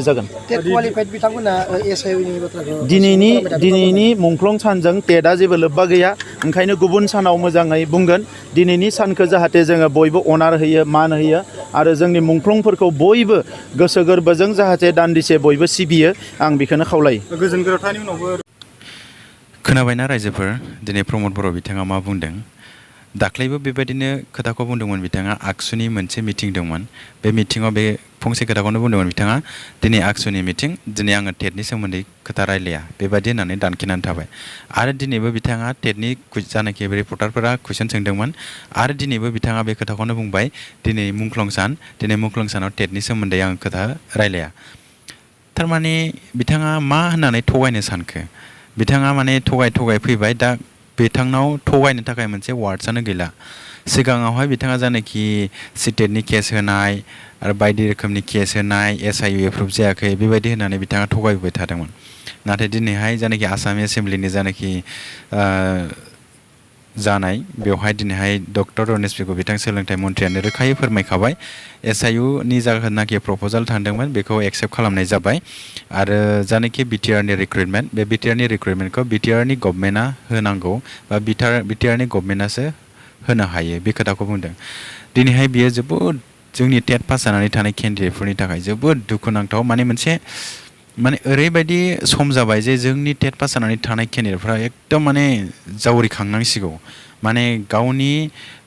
जागोन टेट क्वालिफाइड बिथांमोना एसआइउ नि बाथ्राखौ दिनैनि मुंख्लं सानजों टेटआ जेबो लोब्बा गैया ओंखायनो गुबुन सानाव मोजाङै बुंगोन दिनैनि सानखौ जाहाथे जोङो बयबो अनार होयो मान होयो आरो जोंनि मुंख्लंफोरखौ बयबो गोसो गोरबोजों जाहाथे दान्दिसे बयबो सिबियो आं बेखौनो खावलायो गोजोन गोरोबथानि उनावबो खोनाबायना रायजोफोर दिनै प्रमद बर' बिथाङा मा बुंदों दाख्लैबो बेबायदिनो खोथाखौ बुंदोंमोन बिथाङा आक्सुनि मोनसे मिटिं दंमोन बे मिटिङाव बे फंसे खोथाखौनो बुंदोंमोन बिथाङा दिनै आक्सुनि मिटिं दिनै आङो टेटनि सोमोन्दै खोथा रायलाया बेबायदि होननानै दानखिनानै थाबाय आरो दिनैबो बिथाङा टेटनि जानाखि रिपर्टारफोरा कुइसन सोंदोंमोन आरो दिनैबो बिथाङा बे खोथाखौनो बुंबाय दिनै मुंख्लं सानाव टेटनि सोमोन्दै आं खोथा रायलाया थारमाने बिथाङा मा होननानै थगायनो सानखो बिथाङा माने थगाय फैबाय दा बिथांनाव थगायनो थाखाय मोनसे वार्डसानो गैला सिगाङावहाय बिथाङा जानाखि सिटेटनि केस होनाय आरो बायदि रोखोमनि केस होनाय एसआइउ एप्रुभ जायाखै बेबायदि होननानै बिथाङा थगायबोबाय थादोंमोन नाथाय दिनैहाय जानाखि आसाम एसेम्ब्लिनि जानाखि जानाय बेवहाय दिनैहाय डक्टर रनेश पेगु बिथां सोलोंथाइ मन्थ्रियानो रोखायै फोरमायखाबाय एसआइउ नि जानाखि प्रप'जाल थांदोंमोन बेखौ एक्सेप्ट खालामनाय जाबाय आरो जानाखि बिटिआरनि रिक्रुइटमेन्ट बे बिटिआरनि रिक्रुइटमेन्टखौ बिटिआरनि गभर्नमेन्टआ होनांगौ बा बिटिआरनि गभर्नमेन्टआसो होनो हायो बे खोथाखौ बुंदों दिनैहाय बियो जोबोद जोंनि टेट पास जानानै थानाय केन्डिडेटफोरनि थाखाय जोबोद दुखुनांथाव माने ओरैबायदि सम जाबाय जे जोंनि टेट पास जानानै थानाय केन्डिडेटफ्रा एकदम माने जावरिखांनांसिगौ माने गावनि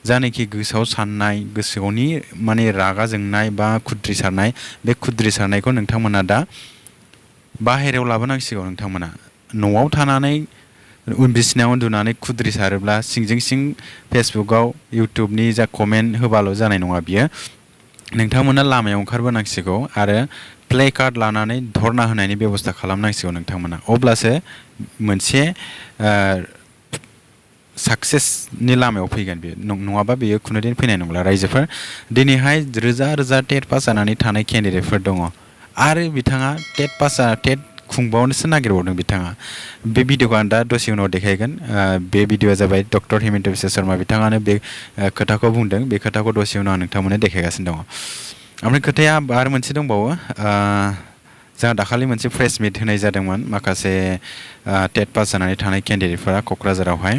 जानाखि गोसोआव साननाय गोसोआवनि माने रागा जोंनाय बा खुद्रि सारनाय बे खुद्रि सारनायखौ नोंथांमोना दा बाहेरायाव लाबोनांसिगौ नोंथांमोना न'आव थानानै बिसिनायाव उन्दुनानै खुद्रि सारोब्ला सिंजों सिं फेसबुकआव इउटुबनि जा कमेन्ट होबाल' जानाय नङा बियो नोंथांमोना लामायाव ओंखारबोनांसिगौ आरो प्ले कार्ड लानानै धरना होनायनि बेबस्था खालामनांसिगौ नोंथांमोना अब्लासो मोनसे साक्सेसनि लामायाव फैगोन बे नङाबा बेयो खुनु दिन फैनाय नंला रायजोफोर दिनैहाय रोजा रोजा टेट पास जानानै थानाय केन्डिडेटफोर दङ आरो बिथाङा टेट खुंबावनोसो नागिरबावदों बिथाङा बे भिडिअखौ आं दा दसे उनाव देखायगोन बे भिडिअआ जाबाय डक्टर हेमन्त बिश्व शर्मा बिथाङानो बे खोथाखौ बुंदों बे खोथाखौ दसे उनाव आं नोंथांमोननो देखायगासिनो दङ ओमफ्राय खोथाया आरो मोनसे दंबावो जोंहा दाखालि मोनसे प्रेस मिट होनाय जादोंमोन माखासे टेट पास जानानै थानाय केन्डिडेटफोरा क'क्राझारावहाय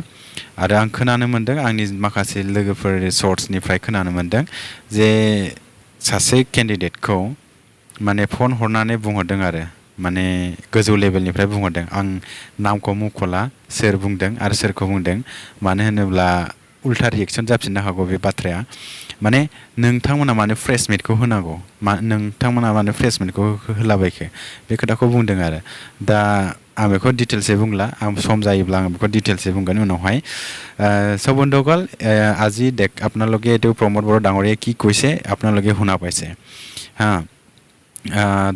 आरो आं खोनानो मोन्दों आंनि माखासे लोगोफोर सर्सनिफ्राय खोनानो मोन्दों जे सासे केन्डिडेटखौ माने फन हरनानै बुंहरदों आरो माने गोजौ लेभेलनिफ्राय बुंहरदों आं नामखौ मुंख'ला सोर बुंदों आरो सोरखौ बुंदों मानो होनोब्ला उल्था रिएक्सन जाफिननो हागौ बे बाथ्राया माने नोंथांमोना मानो प्रेस मिटखौ होनांगौ नोंथांमोना मानो प्रेस मिटखौ होलाबायखो बे खोथाखौ बुंदों आरो दा आं बेखौ डिटेल्सै बुंला आं सम जायोब्ला आं बेखौ डिटेल्सै बुंगोन उनावहाय सब বন্ধুসকল আজি আপোনালোকে এইটো প্ৰমোদ বড়ো ডাঙৰীয়াই কি কৈছে আপোনালোকে শুনা পাইছে হা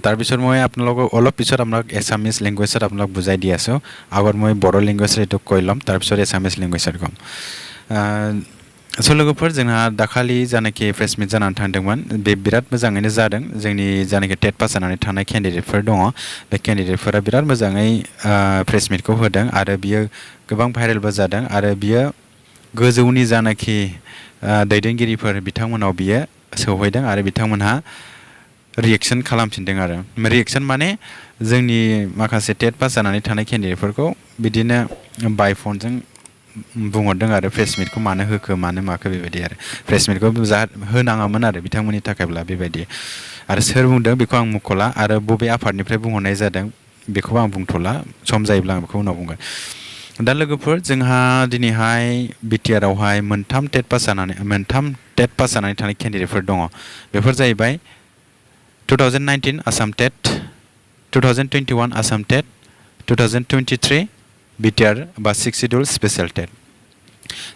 তাৰপিছত মই আপোনালোকক অলপ পিছত আপোনাক এছামিজ লেংগুৱেজত আপোনাক বুজাই দি আছোঁ আগত মই বড়ো লেংগুৱেজত এইটো কৈ ল'ম তাৰপিছত এছামিজ লেংগুৱেজত ক'ম लोगोफोर जोंहा दाखालि जानाखि प्रेस मिट जानानै थांदोंमोन बे बिराद मोजाङैनो जादों जोंनि जानाखि टेट पास जानानै थानाय केन्डिडेटफोर दङ बे केन्डिडेटफोरा बिराद मोजाङै प्रेस मिटखौ होदों आरो बियो गोबां भाइरेलबो जादों आरो बियो गोजौनि जानाखि दैदेनगिरिफोर बिथांमोनाव बियो सौहैदों आरो बिथांमोनहा रिएक्सन खालामफिनदों आरो रिएक्सन माने जोंनि माखासे टेट पास जानानै थानाय केन्डिडेटफोरखौ बिदिनो बाय फनजों बुंहरदों आरो प्रेस मिटखौ मानो होखो मानो माखो बेबायदि आरो प्रेस मिटखौ होनाङामोन आरो बिथांमोननि थाखायब्ला बेबायदि आरो सोर बुंदों बेखौ आं मुंख'ला आरो बबे आफादनिफ्राय बुंहरनाय जादों बेखौबो आं बुंथ'ला सम जायोब्ला आं बेखौ उनाव बुंगोन दा लोगोफोर जोंहा दिनैहाय बिटिआरआवहाय मोनथाम टेट पास जानानै थानाय केन्डिडेटफोर दङ बेफोर जाहैबाय 2019 आसाम टेट 2021 आसाम टेट 2023 बिटिआर बा 6th शिड्युल स्पेशल टेट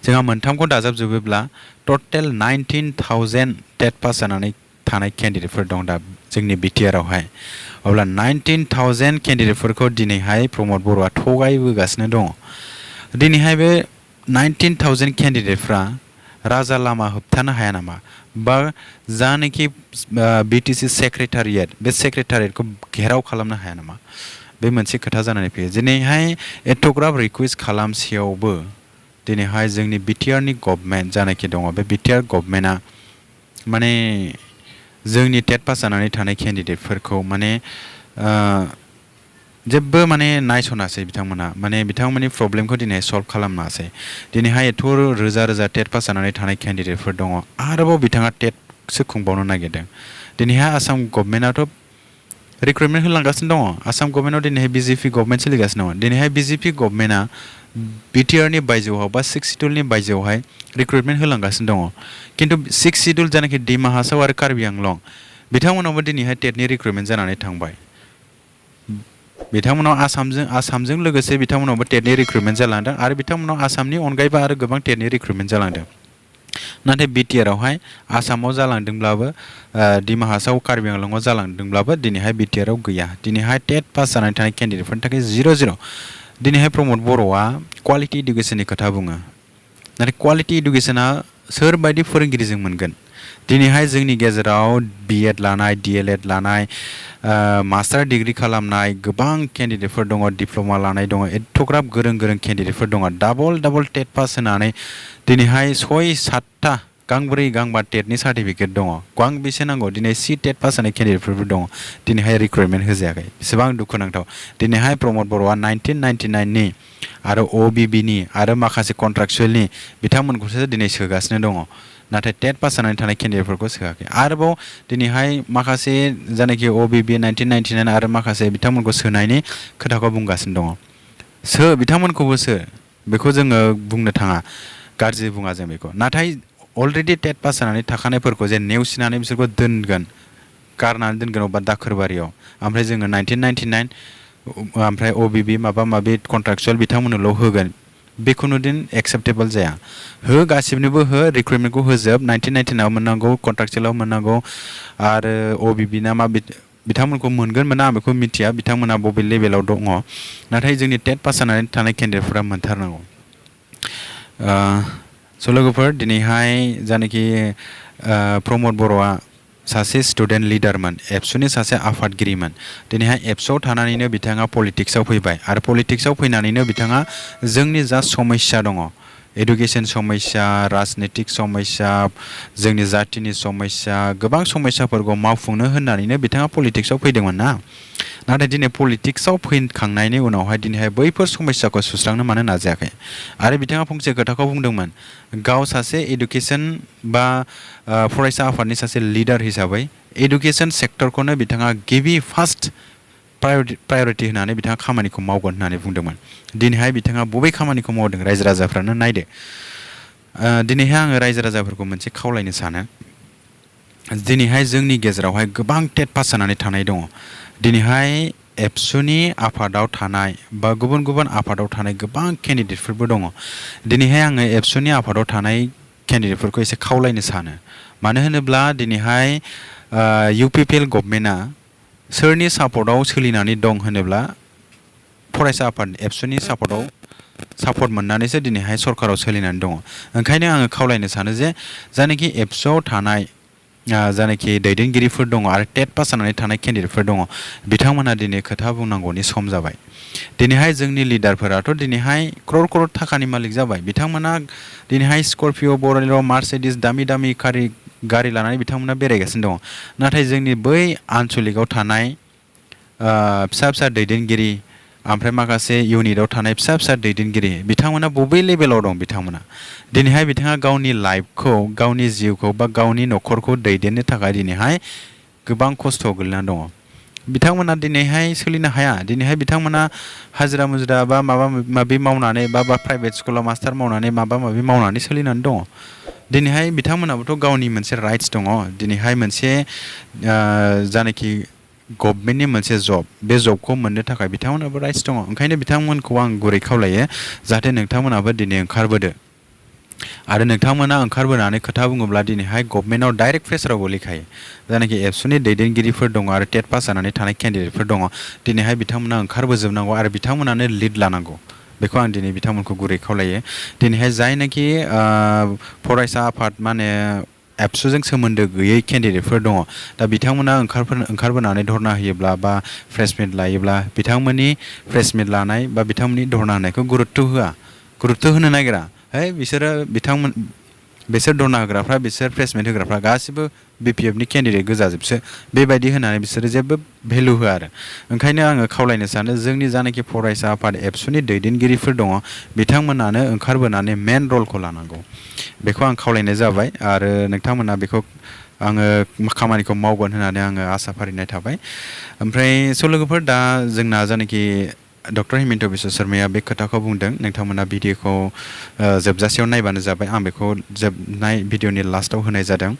जोंहा मोनथामखौ दाजाबजोबोब्ला टटेल 19,000 टेट पास जानानै थानाय केन्डिडेटफोर दं दा जोंनि बिटिआरआवहाय अब्ला 19,000 केन्डिडेटफोरखौ दिनैहाय प्रमद बर'आ थगायबोगासिनो दङ दिनैहाय बे 19,000 केन्डिडेटफ्रा राजा लामा होबथानो हाया नामा बा जानाखि बिटिसि सेक्रेटारियेट बे सेक्रेटारियेटखौ घेराव खालामनो हाया नामा बे मोनसे खोथा जानानै फैयो दिनैहाय एथ'ग्राब रिकुवेस्ट खालामसेयावबो दिनैहाय जोंनि बिटिआरनि गभर्नमेन्ट जानाखि दङ बे बिटिआर गभर्नमेन्टआ माने जोंनि टेट पास जानानै थानाय केन्डिडेटफोरखौ माने जेबो माने नायसनासै बिथांमोना माने बिथांमोननि प्रब्लेमखौ दिनै सल्भ खालामनासै दिनैहाय एथ' रोजा रोजा टेट पास जानानै थानाय केन्डिडेटफोर दङ आरोबाव बिथाङा टेटसो खुंबावनो नागिरदों दिनैहाय आसाम गभर्नमेन्टआथ' रिक्रुटमेन्ट होलांगासिनो दङ आसाम गभर्नमेन्टआव दिनैहाय बिजेपि गभर्नमेन्ट सोलिगासिनो दङ दिनैहाय बिजेपि गभर्नमेन्टआ बिटिआरनि बायजोआव बा 6 सिडुलनि बायजोआवहाय रिक्रुटमेन्ट होलांगासिनो दङ खिन्थु 6 सिडुल जानाखि डिमा हासाव आरो कार्बि आंलं बिथांमोनावबो दिनैहाय टेटनि रिक्रुटमेन्ट जानानै थांबाय बिथांमोनाव आसामजों लोगोसे बिथांमोनावबो टेटनि रिक्रुटमेन्ट जालांदों आरो बिथांमोनाव आसामनि अनगायैबो आरो गोबां टेटनि रिक्रुटमेन्ट जालांदों नाथाय बिटिआरआवहाय आसामाव जालांदोंब्लाबो डिमा हासाव कार्बि आंलंआव जालांदोंब्लाबो दिनैहाय बिटिआरआव गैया दिनैहाय टेट पास जानानै थानाय केन्डिडेटफोरनि थाखाय 0-0 दिनैहाय प्रमद बर'आ क्वालिटि इडुकेसननि खोथा बुङो नाथाय क्वालिटि इडुकेसना सोरबायदि फोरोंगिरिजों मोनगोन दिनैहाय जोंनि गेजेराव बिएड लानाय डिएलएड लानाय मास्टार डिग्री खालामनाय गोबां केन्डिडेटफोर दङ डिप्ल'मा लानाय दङ एथ'ग्राब गोरों केन्डिडेटफोर दङ डाबल टेट पास होनानै दिनैहाय 6-7टा गांब्रै गांबा टेटनि सार्टिफिकेट दङ गांबेसे नांगौ दिनै सि टेट पास जानाय केन्डिडेटफोरबो दङ दिनैहाय रिक्रुटमेन्ट होजायाखै बेसेबां दुखुनांथाव दिनैहाय प्रमद बर'आ 1999नि आरो अबिबिनि आरो माखासे कन्ट्राक्चुवेलनि बिथांमोनखौसो दिनै सोगासिनो दङ नाथाय टेट पास जानानै थानाय केन्डिडेटफोरखौ सोआखै आरोबाव दिनैहाय माखासे जायनाखि अबिबि 1999 आरो माखासे बिथांमोनखौ सोनायनि खोथाखौ बुंगासिनो दङ बिथांमोनखौबो बेखौ जोङो बुंनो थाङा गाज्रि बुङा जों बेखौ नाथाय अलरेडि टेट पास जानानै थाखानायफोरखौ जे नेवसिनानै बिसोरखौ गारनानै दोनगोन अबा दाखोरबारियाव ओमफ्राय जोङो 1999 ओमफ्राय अबिबि माबा माबि कन्ट्राक्चुवेल बिथांमोननोल' होगोन बेखुनु दिन एक्सेप्टेबल जाया गासिबनोबो रिक्रुटमेन्टखौ होजोब 1999आव मोननांगौ कन्ट्राक्चुवेलाव मोननांगौ आरो अबिबि ना मा बिथांमोनखौ मोनगोन मोना आं बेखौ मिथिया बिथांमोना बबे लेभेलाव दङ नाथाय जोंनि टेट पास जानानै थानाय केन्डिडेटफोरा मोनथारनांगौ स' लोगोफोर दिनैहाय जानाखि प्रमद बर'आ सासे स्टुडेन्ट लिडारमोन एबसुनि सासे आफादगिरिमोन दिनैहाय एबसुआव थानानैनो बिथाङा पलिटिक्सआव फैबाय आरो पलिटिक्सआव फैनानैनो बिथाङा जोंनि जा समस्या दङ एडुकेसन समस्या राजनितिक समस्या जोंनि जातिनि समस्या गोबां समस्याफोरखौ मावफुंनो होननानैनो बिथाङा पलिटिक्सआव फैदोंमोन ना नाथाय दिनै पलिटिक्सआव फैखांनायनि उनावहाय दिनैहाय बैफोर समस्याखौ सुस्रांनो मानो नाजायाखै आरो बिथाङा फंसे खोथाखौ बुंदोंमोन गाव सासे एडुकेसन बा फरायसा आफादनि सासे लिडार हिसाबै एडुकेसन सेक्टरखौनो बिथाङा गिबि फार्स्ट प्रायरिटि होनानै बिथाङा खामानिखौ मावगोन होननानै बुंदोंमोन दिनैहाय बिथाङा बबे खामानिखौ मावदों रायजो राजाफ्रानो नायदो दिनैहाय आङो रायजो राजाफोरखौ मोनसे खावलायनो सानो दिनैहाय जोंनि गेजेरावहाय गोबां टेट पास जानानै थानाय दङ दिनैहाय एबसुनि आफादाव थानाय बा गुबुन गुबुन आफादाव थानाय गोबां केन्डिडेटफोरबो दङ दिनैहाय आङो एबसुनि आफादाव थानाय केन्डिडेटफोरखौ एसे खावलायनो सानो मानो होनोब्ला दिनैहाय इउपिपिएल गभर्नमेन्टआ सोरनि सापर्टआव सोलिनानै दं होनोब्ला फरायसा आफाद एबसुनि सापर्ट मोननानैसो दिनैहाय सरकाराव सोलिनानै दङ ओंखायनो आङो खावलायनो सानो जे जायनाखि एबसुआव थानाय जायनाखि दैदेनगिरिफोर दङ आरो टेट पास जानानै थानाय केन्डिडेटफोर दङ बिथांमोना दिनै खोथा बुंनांगौनि सम जाबाय दिनैहाय जोंनि लिडारफोराथ' दिनैहाय क्रर थाखानि मालिक जाबाय बिथांमोना दिनैहाय स्करपिअ बलेर' मार्सिडिस दामि गारि लानानै बिथांमोना बेरायगासिनो दङ नाथाय जोंनि बै आनसलिकआव थानाय फिसा दैदेनगिरि ओमफ्राय माखासे इउनिटआव थानाय फिसा दैदेनगिरि बिथांमोना बबे लेभेलाव दं बिथांमोना दिनैहाय बिथाङा गावनि लाइफखौ गावनि जिउखौ बा गावनि न'खरखौ दैदेननो थाखाय दिनैहाय गोबां खस्थ' गोलैनानै दङ बिथांमोना दिनैहाय सोलिनो हाया दिनैहाय बिथांमोना हाजिरा मुजिरा बा माबा माबि मावनानै बा प्राइभेट स्कुलाव मास्टार मावनानै माबा माबि मावनानै सोलिनानै दङ दिनैहाय बिथांमोनाबोथ' गावनि मोनसे राइट्स दङ दिनैहाय मोनसे जानाखि गभर्नमेन्टनि मोनसे जब बे जबखौ मोननो थाखाय बिथांमोनाबो राइट्स दङ ओंखायनो बिथांमोनखौ आं गुरै खावलायो जाहाथे नोंथांमोनाबो दिनै ओंखारबोदो आरो नोंथांमोना ओंखारबोनानै खोथा बुङोब्ला दिनैहाय गभर्नमेन्टआव डाइरेक्ट प्रेसाराव गोलैखायो जायनाखि एबसुनि दैदेनगिरिफोर दङ आरो टेट पास जानानै थानाय केन्डिडेटफोर दङ दिनैहाय बिथांमोना ओंखारबोजोबनांगौ आरो बिथांमोनानो लिड लानांगौ बेखौ आं दिनै बिथांमोनखौ गुरै खावलायो दिनैहाय जायनाखि फरायसा आफाद माने एबसुजों सोमोन्दो गैयै केन्डिडेटफोर दङ दा बिथांमोना ओंखारबोनानै धरना होयोब्ला बा प्रेस मिट लायोब्ला बिथांमोननि प्रेस मिट लानाय बा बिथांमोननि धरना होनायखौ गुरुत्त' होनो नागिरा बिसोरो बिसोर धरना होग्राफ्रा बिसोर प्लेसमेन्ट होग्राफ्रा गासिबो BPF नि केन्डिडेट गोजाजोबसो बेबायदि होनानै बिसोरो जेबो भेलु होआ आरो ओंखायनो आङो खावलायनो सानो जोंनि जानाखि फरायसा आफाद एबसुनि दैदेनगिरिफोर दङ बिथांमोनानो ओंखारबोनानै मेन रलखौ लानांगौ बेखौ आं खावलायनाय जाबाय आरो नोंथांमोना बेखौ आङो खामानिखौ मावगोन होननानै आङो आसा फारिनाय थाबाय ओमफ्राय लोगोफोर दा जोंना जानाखि डक्टर हिमन्त बिश्व शर्माया बे खोथाखौ बुंदों नोंथांमोना भिडिअखौ जोबजासेयाव नायबानो जाबाय आं बेखौ जोबनाय भिडिअनि लास्टआव होनाय जादों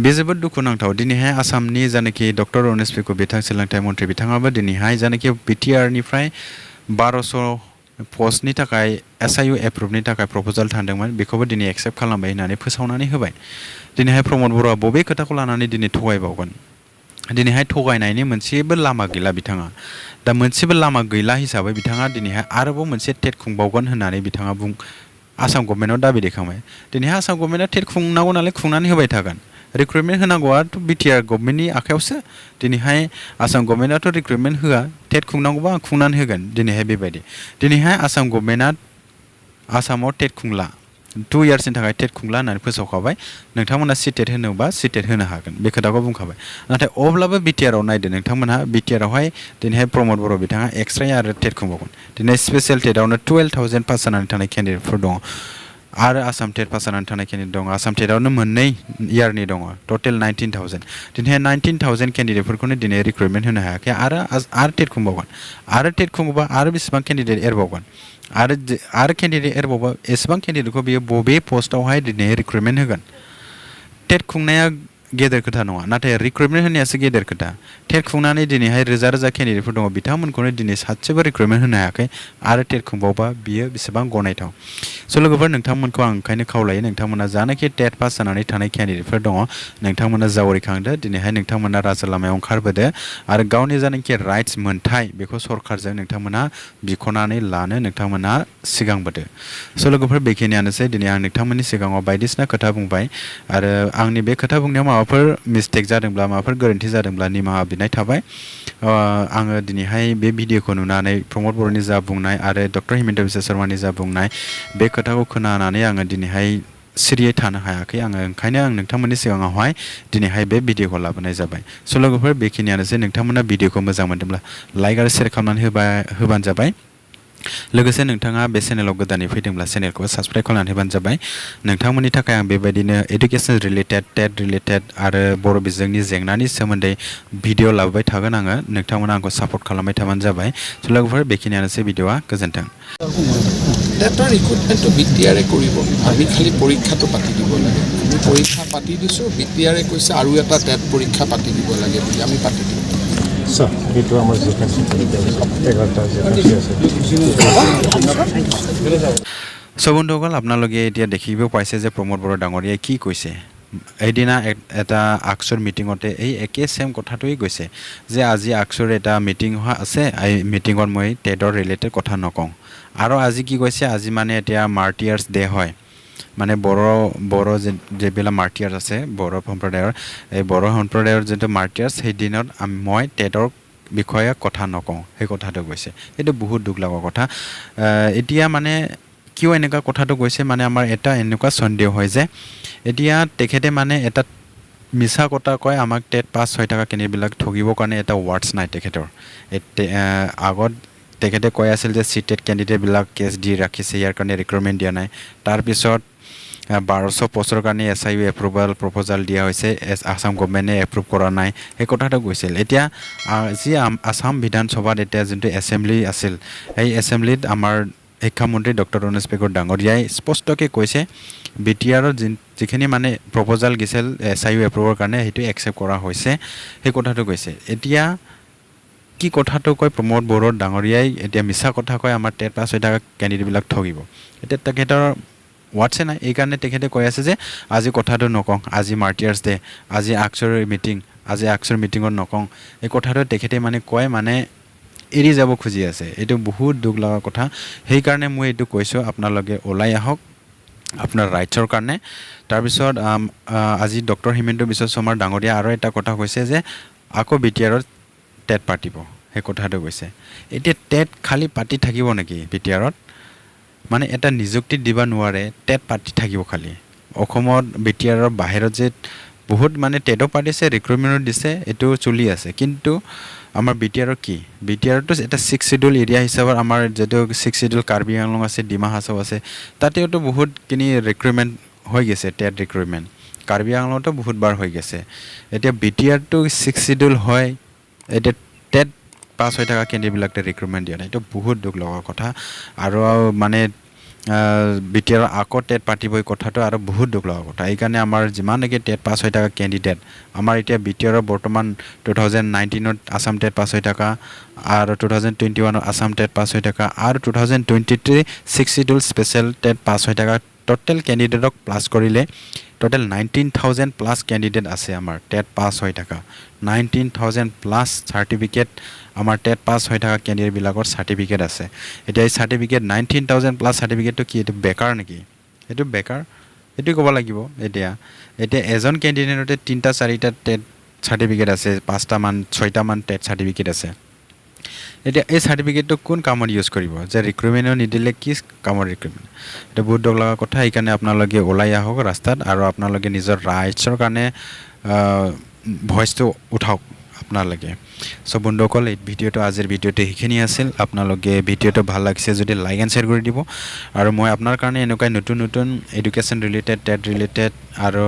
बे जोबोद दुखुनांथाव दिनैहाय आसामनि जानाखि डक्टर रनेस पेगु बिथां सोलोंथाइ मन्थ्रि बिथाङाबो दिनैहाय जानाखि BTR निफ्राय 1200 पस्टनि थाखाय SIU एप्रुभनि थाखाय प्रप'जाल थांदोंमोन बेखौबो दिनै एक्सेप्ट खालामबाय होननानै फोसावनानै होबाय दिनैहाय प्रमद बर'आ बबे खोथाखौ लानानै दिनै थगायबावगोन दिनैहाय थगायनायनि मोनसेबो लामा गैला बिथाङा दा मोनसेबो लामा गैला हिसाबै बिथाङा दिनैहाय आरोबाव मोनसे टेट खुंबावगोन होननानै बिथाङा आसाम गभर्नमेन्टआव दाबि दैखांबाय दिनैहाय आसाम गभर्नमेन्टआ टेट खुंनांगौ नालाय खुंनानै होबाय थागोन रिक्रुटमेन्ट होनांगौआथ' BTR गभर्नमेन्टनि आखायावसो दिनैहाय आसाम गभर्नमेन्टआथ' रिक्रुटमेन्ट होआ टेट खुंनांगौबा आं खुंनानै होगोन दिनैहाय बेबायदि दिनैहाय आसाम गभर्नमेन्टआ आसामाव टेट खुंला 2 इयार्सनि थाखाय टेट खुंला होननानै फोसावखाबाय नोंथांमोना सिटेट होनोबा सिटेट होनो हागोन बे खोथाखौ बुंखाबाय नाथाय अब्लाबो BTR-आव नायदो नोंथांमोनहा BTR-आवहाय दिनैहाय प्रमद बर' बिथाङा एक्सट्रायै आरो टेट खुंबावगोन दिनै स्पेसियेल टेटआवनो 12,000 पास जानानै थानाय केन्डिडेटफोर दङ आरो आसाम टेट पास जानानै थानाय केन्डिडेट दङ आसाम टेटआवनो मोननै इयारनि दङ टटेल 19,000 दिनैहाय 19,000 केन्डिडेटफोरखौनो दिनै रिक्रुटमेन्ट होनो हायाखै आरो टेट खुंबावगोन आरो टेट खुङोबा आरो बेसेबां केन्डिडेट एरबावगोन आरो केन्डिडेट एरबावबा एसेबां केन्डिडेटखौ बियो बबे पस्टआवहाय दिनै रिक्रुटमेन्ट होगोन टेट खुंनाया गेदेर खोथा नङा नाथाय रिक्रुटमेन्ट होनायासो गेदेर खोथा टेट खुंनानै दिनैहाय रोजा रोजा केन्डिडेटफोर दङ बिथांमोनखौनो दिनै सासेबो रिक्रुटमेन्ट होनो हायाखै आरो टेट खुंबावबा बियो बेसेबां गनायथाव लोगोफोर नोंथांमोनखौ आं ओंखायनो खावलायो नोंथांमोना जानाखि टेट पास जानानै थानाय केन्डिडेटफोर दङ नोंथांमोना जावरिखांदो दिनैहाय नोंथांमोना राजा लामायाव ओंखारबोदो आरो गावनि जानाखि राइट्स मोन्थाय बेखौ सरकारजों नोंथांमोना बिख'नानै लानो नोंथांमोना सिगांबोदो लोगोफोर बेखिनियानोसै दिनै आं नोंथांमोननि सिगाङाव बायदिसिना खोथा बुंबाय आरो आंनि बे खोथा बुंनायाव माबाफोर मिस्टेक जादोंब्ला माबाफोर गोरोन्थि जादोंब्ला निमाहा बिनाय थाबाय आङो दिनैहाय बे भिडिअखौ नुनानै प्रमद बर'नि जा बुंनाय आरो डक्टर हिमन्त बिश्व शर्मानि जा बुंनाय बे खोथाखौ खोनानानै आङो दिनैहाय सिरियै थानो हायाखै आङो ओंखायनो आं नोंथांमोननि सिगाङावहाय दिनैहाय बे भिडिअखौ लाबोनाय जाबाय लोगोफोर बेखिनियानोसै नोंथांमोना भिडिअखौ मोजां मोनदोंब्ला लाइक आरो शेयार खालामनानै होबानो जाबाय लोगोसे नोंथाङा बे चेनेलाव गोदानै फैदोंब्ला चेनेलखौ साबस्क्राइब खालामनानै होबानो जाबाय नोंथांमोननि थाखाय आं बेबायदिनो एडुकेसन रिलेटेड टेट रिलेटेड आरो बर' बिजोंनि जेंनानि सोमोन्दै भिडिअ लाबोबाय थागोन आङो नोंथांमोना आंखौ सापर्ट खालामबाय थाबानो जाबाय लोगोफोर बेखिनियानोसै भिडिअआ गोजोन्थों টেটৰ ৰিক্ৰুটমেণ্টটো BTR-এ কৰিব আমি খালি পৰীক্ষাটো পাতি দিব লাগে আমি পৰীক্ষা পাতি দিছোঁ BTR-এ কৈছে আৰু এটা টেট পৰীক্ষা পাতি দিব লাগে বুলি আমি পাতি দিম সেইটো আমাৰ বন্ধুসকল আপোনালোকে এতিয়া দেখিব পাইছে যে প্ৰমোদ বড়ো ডাঙৰীয়াই কি কৈছে এদিনা এটা আকচৰ মিটিঙতে এই একে সেম কথাটোৱেই কৈছে যে আজি আকচৰ এটা মিটিং হোৱা আছে এই মিটিঙত মই টেটৰ ৰিলেটেড কথা নকওঁ আৰু আজি কি কৈছে আজি মানে এতিয়া মাৰ্টিয়াৰ্ছ ডে হয় মানে বড়ো যিবিলাক মাৰ্টিয়াৰ্ছ আছে বড়ো সম্প্ৰদায়ৰ এই বড়ো সম্প্ৰদায়ৰ যিটো মাৰ্টিয়াৰ্ছ সেই দিনত মই টেটৰ বিষয়ে কথা নকওঁ সেই কথাটো কৈছে এইটো বহুত দুখ লগা কথা এতিয়া মানে কিয় এনেকুৱা কথাটো কৈছে মানে আমাৰ এটা এনেকুৱা সন্দেহ হয় যে এতিয়া তেখেতে মানে এটা মিছা কথা কয় আমাক টেট পাছ হৈ থকা কেনেবিলাক ঠগিবৰ কাৰণে এটা ৱাৰ্ডছ নাই তেখেতৰ আগত তেখেতে কৈ আছিল যে সিটেট কেণ্ডিডেটবিলাক কেছ দি ৰাখিছে ইয়াৰ কাৰণে ৰিক্ৰুটমেণ্ট দিয়া নাই তাৰপিছত 1200 পষ্টৰ কাৰণে SIU এপ্ৰুভাল প্ৰপ'জাল দিয়া হৈছে আসাম গভৰ্নমেণ্টে এপ্ৰুভ কৰা নাই এই কথাটো কৈছিল এতিয়া যি আসাম বিধানসভাত এতিয়া যোনটো এছেম্বলি আছিল এই এছেম্বলিত আমাৰ শিক্ষামন্ত্ৰী ডক্টৰ ৰনেশ পেগু ডাঙৰীয়াই স্পষ্টকৈ কৈছে BTR-ৰ যিখিনি মানে প্ৰপ'জাল গিছিল SIU এপ্ৰুভৰ কাৰণে সেইটো একচেপ্ট কৰা হৈছে সেই কথাটো কৈছে এতিয়া কি কথাটো কয় প্ৰমোদ বড়ো ডাঙৰীয়াই এতিয়া মিছা কথা কয় আমাৰ টেট পাছ হৈ থকা কেণ্ডিডেটবিলাক ঠগিব এতিয়া তেখেতৰ ৱাটছে নাই এইকাৰণে তেখেতে কৈ আছে যে আজি কথাটো নকওঁ আজি মাৰ্টিয়াৰ্ছ ডে আজি আকচৰ মিটিঙত নকওঁ এই কথাটো তেখেতে মানে কয় মানে এৰি যাব খুজি আছে এইটো বহুত দুখ লগা কথা সেইকাৰণে মই এইটো কৈছোঁ আপোনালোকে ওলাই আহক আপোনাৰ ৰাইটছৰ কাৰণে তাৰপিছত আজি ডক্টৰ হিমন্ত বিশ্ব শৰ্মাৰ ডাঙৰীয়া আৰু এটা কথা কৈছে যে আকৌ BTR-ৰ টেট পাতিব সেই কথাটো কৈছে এতিয়া টেট খালি পাতি থাকিব নেকি BTR-ত মানে এটা নিযুক্তি দিব নোৱাৰে টেট পাতি থাকিব খালি অসমত বিটিআৰৰ বাহিৰত যে বহুত মানে টেটো পাতিছে ৰিক্ৰুটমেণ্ট দিছে এইটো চলি আছে কিন্তু আমাৰ বিটিআৰৰ কি বিটিআৰটো এটা 6 শিডিউল এৰিয়া হিচাপত আমাৰ যেটো 6 শিডিউল কাৰ্বি আংলং আছে ডিমা হাছাও আছে তাতেওতো বহুতখিনি ৰিক্ৰুটমেণ্ট হৈ গৈছে টেট ৰিক্ৰুটমেণ্ট কাৰ্বি আংলংতো বহুত বাৰ হৈ গৈছে এতিয়া বিটিআৰটো 6 শিডিউল হয় এটা টেট পাছ হৈ থকা কেণ্ডিডেটবিলাকে ৰিক্ৰুটমেণ্ট দিয়া নাই এইটো বহুত দুখ লগা কথা আৰু মানে বিটিআৰ আকৌ টেট পাতিবই কথাটো আৰু বহুত দুখ লগা কথা এইকাৰণে আমাৰ যিমানলৈকে টেট পাছ হৈ থকা কেণ্ডিডেট আমাৰ এতিয়া বিটিআৰৰ বৰ্তমান 2019ত আসাম টেট পাছ হৈ থকা আৰু 2021ত আসাম টেট পাছ হৈ থকা আৰু 2023 6 শিডিউল স্পেচিয়েল টেট পাছ হৈ থকা টোটেল কেণ্ডিডেটক প্লাছ কৰিলে টোটেল 19,000 প্লাছ কেণ্ডিডেট আছে আমাৰ টেট পাছ হৈ থকা 19,000 প্লাছ চাৰ্টিফিকেট আমাৰ টেট পাছ হৈ থকা কেণ্ডিডেটবিলাকৰ চাৰ্টিফিকেট আছে এতিয়া এই চাৰ্টিফিকেট 19,000 প্লাছ চাৰ্টিফিকেটটো কি এইটো বেকাৰ নেকি এইটো বেকাৰ এইটো ক'ব লাগিব এতিয়া এজন কেণ্ডিডেটতে 3টা 4টা টেট চাৰ্টিফিকেট আছে 5টা মান 6টা মান টেট চাৰ্টিফিকেট আছে এতিয়া এই চাৰ্টিফিকেটটো কোন কামত ইউজ কৰিব যে ৰিক্ৰুটমেণ্টও নিদিলে কি কামৰ ৰিক্ৰুটমেণ্ট এটা বহুত দুখ লগা কথা এইকাৰণে আপোনালোকে ওলাই আহক ৰাস্তাত আৰু আপোনালোকে নিজৰ ৰাইটছৰ কাৰণে ভইচটো উঠাওক আপোনালোকে সব বন্ধুসকল এই ভিডিঅ'টো আজিৰ ভিডিঅ'টো সেইখিনি আছিল আপোনালোকে ভিডিঅ'টো ভাল লাগিছে যদি লাইক এণ্ড শ্বেয়াৰ কৰি দিব আৰু মই আপোনাৰ কাৰণে এনেকুৱা নতুন নতুন এডুকেশ্যন ৰিলেটেড টেট ৰিলেটেড আৰু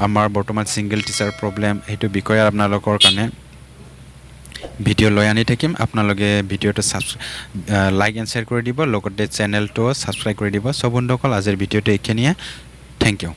আমাৰ বৰ্তমান ছিংগল টিচাৰ প্ৰব্লেম সেইটো বিষয়ে আপোনালোকৰ কাৰণে ভিডিঅ' লৈ আনি থাকিম আপোনালোকে ভিডিঅ'টো লাইক এণ্ড শ্বেয়াৰ কৰি দিব লগতে চেনেলটো ছাবস্ক্ৰাইব কৰি দিব সব বন্ধুসকল আজিৰ ভিডিঅ'টো এইখিনিয়ে থেংক ইউ